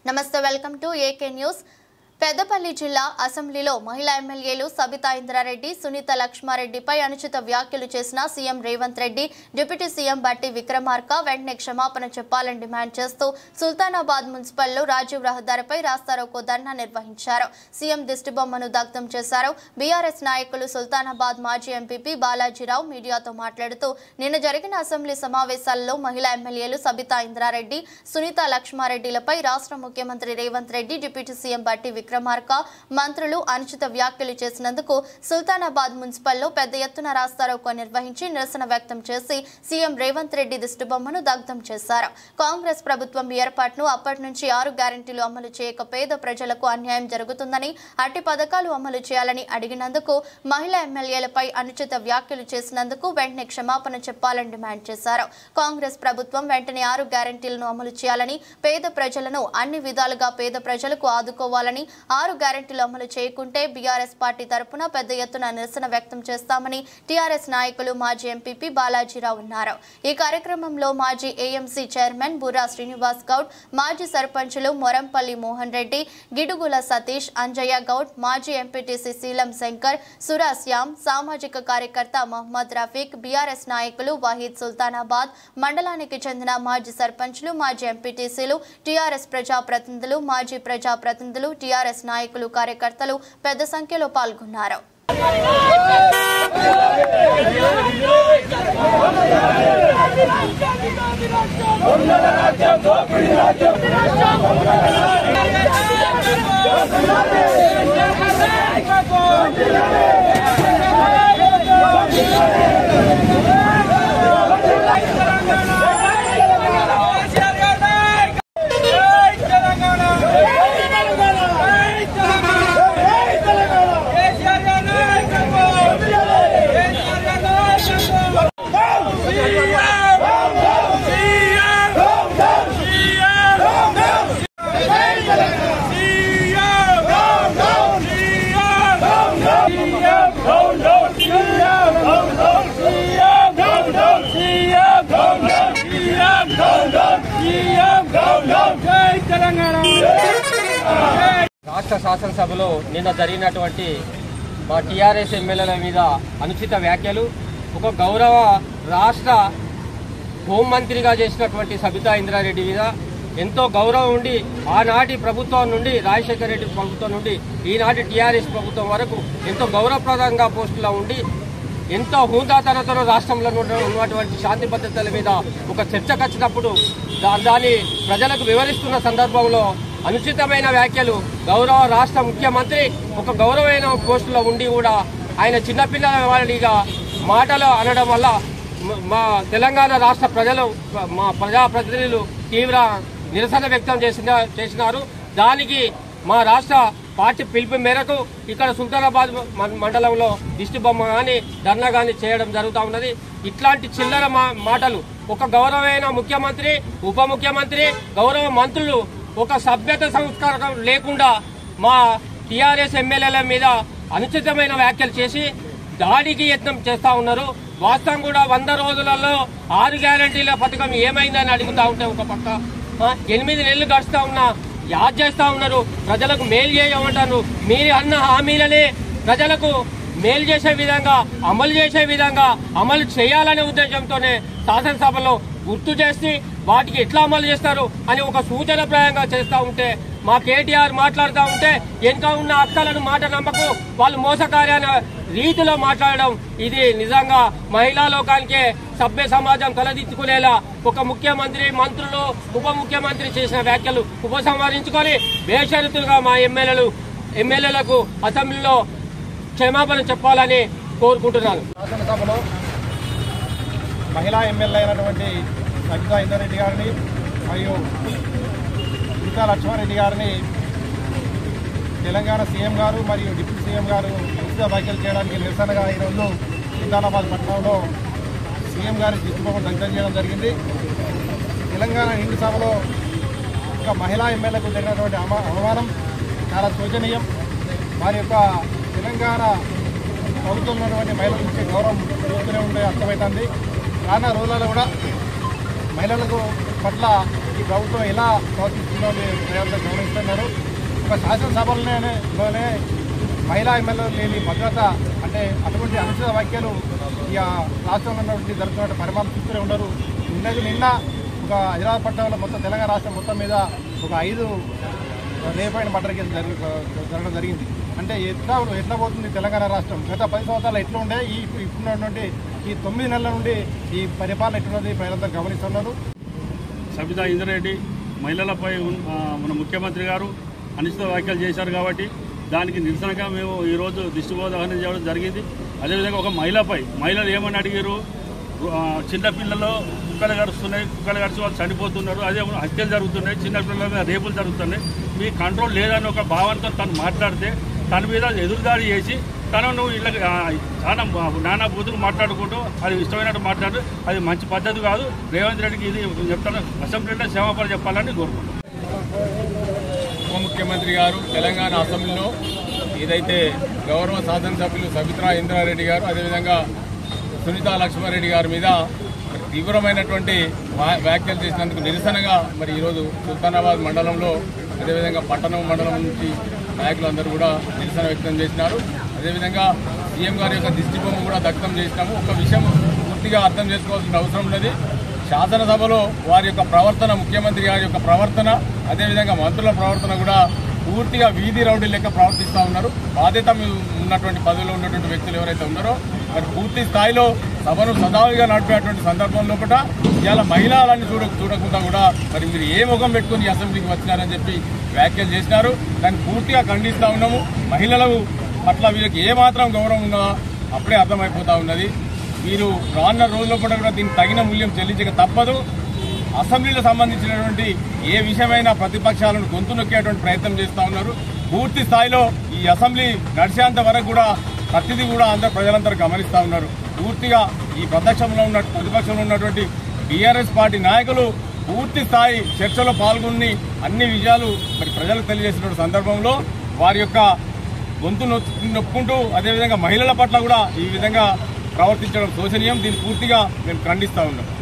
నమస్తే welcome to AK news. Peddapalli జిల్లా అసెంబ్లీలో మహిళా ఎమ్మెల్యేలు సబితా ఇంద్రారెడ్డి, సునీత లక్ష్మారెడ్డిపై అనుచిత వ్యాఖ్యలు చేసిన CM Revanth Reddy, deputy CM బట్టి విక్రమార్క వెంటనే క్షమాపణ చెప్పాలని డిమాండ్ చేస్తూ సుల్తానాబాద్ మున్సిపల్లో రాజీవ్ రహదారిపై రాస్తారోకో ధర్నా నిర్వహించారు. సీఎం దిష్టిబొమ్మను దగ్ధం చేశారు. బీఆర్ఎస్ నాయకులు సుల్తానాబాద్ మాజీ ఎంపీపీ బాలాజీరావు మీడియాతో మాట్లాడుతూ నిన్న జరిగిన అసెంబ్లీ సమావేశాల్లో మహిళా ఎమ్మెల్యేలు సబితా ఇంద్రారెడ్డి, సునీత లక్ష్మారెడ్డిలపై రాష్ట్ర ముఖ్యమంత్రి రేవంత్ రెడ్డి, డిప్యూటీ సీఎం బట్టి విక్రమార్క మంత్రులు అనుచిత వ్యాఖ్యలు చేసినందుకు సుల్తానాబాద్ మున్సిపల్లో పెద్ద ఎత్తున రాస్తారోకో నిర్వహించి నిరసన వ్యక్తం చేసి సీఎం రేవంత్ రెడ్డి దిష్టిబొమ్మను దగ్ధం చేశారు. కాంగ్రెస్ ప్రభుత్వం ఏర్పాటును అప్పటి నుంచి 6 గ్యారెంటీలు అమలు చేయక పేద ప్రజలకు అన్యాయం జరుగుతుందని, అట్టి పథకాలు అమలు చేయాలని అడిగినందుకు మహిళా ఎమ్మెల్యేలపై అనుచిత వ్యాఖ్యలు చేసినందుకు వెంటనే క్షమాపణ చెప్పాలని డిమాండ్ చేశారు. కాంగ్రెస్ ప్రభుత్వం వెంటనే 6 గ్యారెంటీలను అమలు చేయాలని, పేద ప్రజలను అన్ని విధాలుగా పేద ప్రజలకు ఆదుకోవాలని, 6 గ్యారెంటీలు అమలు చేయకుంటే బీఆర్ఎస్ పార్టీ తరపున పెద్ద ఎత్తున నిరసన వ్యక్తం చేస్తామని టీఆర్ఎస్ నాయకులు మాజీ ఎంపీపీ బాలాజీరావు అన్నారు. ఈ కార్యక్రమంలో మాజీ ఏఎంసీ చైర్మన్ బుర్రా శ్రీనివాస్ గౌడ్, మాజీ సర్పంచులు మొరంపల్లి మోహన్ రెడ్డి, గిడుగుల సతీష్, అంజయ్య గౌడ్, మాజీ ఎంపీటీసీ శీలం శంకర్, సురా శ్యామ్, సామాజిక కార్యకర్త మహమ్మద్ రఫీక్, బీఆర్ఎస్ నాయకులు వహీద్, సుల్తానాబాద్ మండలానికి చెందిన మాజీ సర్పంచులు, మాజీ ఎంపీటీసీలు, టీఆర్ఎస్ ప్రజాప్రతినిధులు, మాజీ ప్రజాప్రతినిధులు, టీఆర్ఎస్ నాయకులు, కార్యకర్తలు పెద్ద సంఖ్యలో పాల్గొన్నారు. రాష్ట్ర శాసనసభలో నిన్న జరిగినటువంటి మా టీఆర్ఎస్ ఎమ్మెల్యేల మీద అనుచిత వ్యాఖ్యలు, ఒక గౌరవ రాష్ట్ర హోంమంత్రిగా చేసినటువంటి సబితా ఇంద్రారెడ్డి మీద ఎంతో గౌరవం ఉండి ఆనాటి ప్రభుత్వం నుండి, రాజశేఖర రెడ్డి ప్రభుత్వం నుండి ఈనాటి టీఆర్ఎస్ ప్రభుత్వం వరకు ఎంతో గౌరవప్రదంగా పోస్టులో ఉండి ఎంతో హోదాతనతో రాష్ట్రంలో ఉన్నటువంటి శాంతి భద్రతల మీద ఒక చర్చకు వచ్చినప్పుడు దాన్ని ప్రజలకు వివరిస్తున్న సందర్భంలో అనుచితమైన వ్యాఖ్యలు, గౌరవ రాష్ట్ర ముఖ్యమంత్రి ఒక గౌరవమైన పోస్టులో ఉండి కూడా ఆయన చిన్నపిల్లల వాడిగా మాటలు అనడం వల్ల మా తెలంగాణ రాష్ట్ర ప్రజలు, మా ప్రజాప్రతినిధులు తీవ్ర నిరసన వ్యక్తం చేసినారు. దానికి మా రాష్ట్ర పార్టీ పిలుపు మేరకు ఇక్కడ సుల్తానాబాద్ మండలంలో దిష్టిబొమ్మ కానీ ధర్నా కానీ చేయడం జరుగుతూ ఉన్నది. ఇట్లాంటి చిల్లర మాటలు ఒక గౌరవమైన ముఖ్యమంత్రి, ఉప ముఖ్యమంత్రి, గౌరవ మంత్రులు ఒక సభ్యత సంస్కారం లేకుండా మా టీఆర్ఎస్ ఎమ్మెల్యేల మీద అనుచితమైన వ్యాఖ్యలు చేసి దాడికి యత్నం చేస్తా ఉన్నారు. వాస్తవం కూడా 100 రోజులలో 6 గ్యారంటీల పథకం ఏమైందని అడుగుతా ఉంటే ఒక పక్క 8 నెలలు గడుస్తా ఉన్నా యాద్ చేస్తా ఉన్నారు. ప్రజలకు మేలు చేయమంటారు. మీరు అన్న హామీలనే ప్రజలకు మేలు చేసే విధంగా, అమలు చేసే విధంగా అమలు చేయాలనే ఉద్దేశంతోనే శాసనసభలో గుర్తు చేసి వాటికి ఎట్లా అమలు చేస్తారు అని ఒక సూచనప్రాయంగా చేస్తూ ఉంటే మా కేటీఆర్ మాట్లాడుతూ ఉంటే వెనుక ఉన్న అక్కలను మాట నమ్మకు, వాళ్ళు మోసకార్యాల రీతిలో మాట్లాడడం ఇది నిజంగా మహిళా లోకానికే సభ్య సమాజం తలదించుకునేలా ఒక ముఖ్యమంత్రి, మంత్రులు, ఉప ముఖ్యమంత్రి చేసిన వ్యాఖ్యలు ఉపసంహరించుకొని బేషరతులుగా మా ఎమ్మెల్యేలకు అసెంబ్లీలో క్షమాపణ చెప్పాలని కోరుకుంటున్నాను. శాసనసభలో మహిళా ఎమ్మెల్యే అయినటువంటి సబితా ఇంద్రారెడ్డి గారిని మరియు సునీత లక్ష్మారెడ్డి గారిని తెలంగాణ సీఎం గారు మరియు డిప్యూటీ సీఎం గారు ఉచిత వ్యాఖ్యలు చేయడానికి నిరసనగా ఈరోజు సుల్తానాబాద్ పట్టణంలో సీఎం గారి దిష్టిబొమ్మను దగ్ధం చేయడం జరిగింది. తెలంగాణ నిండు సభలో ఒక మహిళా ఎమ్మెల్యేకు జరిగినటువంటి అవమానం చాలా శోచనీయం. వారి యొక్క తెలంగాణ ప్రభుత్వంలో ఉన్నటువంటి మహిళల నుంచి గౌరవం చూస్తూనే ఉంటే అర్థమవుతుంది. రానున్న రోజులలో కూడా మహిళలకు పట్ల ఈ ప్రభుత్వం ఎలా ప్రవర్తిస్తుందో ప్రజలంతా గమనిస్తున్నారు. ఒక శాసనసభలోనే మహిళా ఎమ్మెల్యేలు లేని భద్రత అంటే అటువంటి అనుచిత వ్యాఖ్యలు ఈ రాష్ట్రంలో ఉన్నటువంటి జరుగుతున్న పరిమాణం చూస్తూనే ఉన్నారు. నిన్న ఒక హైదరాబాద్ పట్టణంలో మొత్తం తెలంగాణ రాష్ట్రం మొత్తం మీద ఒక 5 రేపైన మర్డర్ కేసులు జరగడం జరిగింది. అంటే ఎట్లా పోతుంది తెలంగాణ రాష్ట్రం? గత 10 సంవత్సరాలు ఎట్లా ఉండే ఇప్పుడున్నటువంటి ఈ 9 నెలల నుండి ఈ పరిపాలన ఎట్లున్నది ప్రజలంతా గమనిస్తున్నారు. సబితా ఇంద్రారెడ్డి మహిళలపై మన ముఖ్యమంత్రి గారు అనుచిత వ్యాఖ్యలు చేశారు కాబట్టి దానికి నిరసనగా మేము ఈరోజు దిష్టిబోధన చేయడం జరిగింది. అదేవిధంగా ఒక మహిళలు ఏమని అడిగారు, చిన్నపిల్లలు కుక్కలు గడుస్తున్నాయి, కుక్కలు గడిచి వాళ్ళు చనిపోతున్నారు, అదే హత్యలు జరుగుతున్నాయి, చిన్నపిల్లల మీద రేపులు జరుగుతున్నాయి, మీ కంట్రోల్ లేదని ఒక భావంతో తను మాట్లాడితే తన మీద ఎదురుదాడి చేసి తనను ఇలా చాలా నానా బూతులు మాట్లాడుకుంటూ అది ఇష్టమైనట్టు మాట్లాడు, అది మంచి పద్ధతి కాదు. రేవంత్ రెడ్డికి ఇది చెప్తాను, అసెంబ్లీలో క్షమాపణ చెప్పాలని కోరుకుంటున్నాను. ఉప ముఖ్యమంత్రి గారు తెలంగాణ అసెంబ్లీలో ఏదైతే గౌరవ శాసనసభ్యులు సబితా ఇంద్రారెడ్డి గారు అదేవిధంగా సునీతా లక్ష్మారెడ్డి గారి మీద తీవ్రమైనటువంటి వ్యాఖ్యలు చేసినందుకు నిరసనగా మరి ఈరోజు సుల్తానాబాద్ మండలంలో అదేవిధంగా పట్టణం మండలం నుంచి నాయకులందరూ కూడా నిరసన వ్యక్తం చేసినారు. అదేవిధంగా సీఎం గారి యొక్క దిష్టిబొమ్మ కూడా దగ్ధం చేసినాము. ఒక విషయం పూర్తిగా అర్థం చేసుకోవాల్సిన అవసరం ఉన్నది. శాసనసభలో వారి యొక్క ప్రవర్తన, ముఖ్యమంత్రి గారి యొక్క ప్రవర్తన, అదేవిధంగా మంత్రుల ప్రవర్తన కూడా పూర్తిగా వీధి రౌడీ లెక్క ప్రవర్తిస్తూ ఉన్నారు. బాధ్యత ఉన్నటువంటి పదవిలో ఉన్నటువంటి వ్యక్తులు ఎవరైతే ఉన్నారో మరి పూర్తి స్థాయిలో సభను సదావిగా నడిపేటువంటి సందర్భంలో కూడా ఇవాళ మహిళలని చూడకుండా కూడా మరి మీరు ఏ ముఖం పెట్టుకుని అసెంబ్లీకి వచ్చినారని చెప్పి వ్యాఖ్యలు చేసినారు. దాన్ని పూర్తిగా ఖండిస్తూ ఉన్నాము. మహిళలకు పట్ల వీరికి ఏమాత్రం గౌరవం ఉందో అప్పుడే అర్థమైపోతా ఉన్నది. మీరు రానున్న రోజుల్లో కూడా దీనికి తగిన మూల్యం చెల్లించక తప్పదు. అసెంబ్లీలో సంబంధించినటువంటి ఏ విషయమైనా ప్రతిపక్షాలను గొంతు నొక్కేటువంటి ప్రయత్నం చేస్తూ ఉన్నారు. పూర్తి స్థాయిలో ఈ అసెంబ్లీ నడిచేంత వరకు కూడా ప్రతిదీ కూడా అందరూ ప్రజలందరూ గమనిస్తూ ఉన్నారు. పూర్తిగా ఈ ప్రతిపక్షంలో ఉన్నటువంటి టీఆర్ఎస్ పార్టీ నాయకులు పూర్తి స్థాయి చర్చలో పాల్గొని అన్ని విషయాలు మరి ప్రజలకు తెలియజేసిన సందర్భంలో వారి యొక్క గొంతు నొక్కుంటూ అదేవిధంగా మహిళల పట్ల కూడా ఈ విధంగా ప్రవర్తించడం శోచనీయం. దీన్ని పూర్తిగా మేము ఖండిస్తూ ఉన్నాం.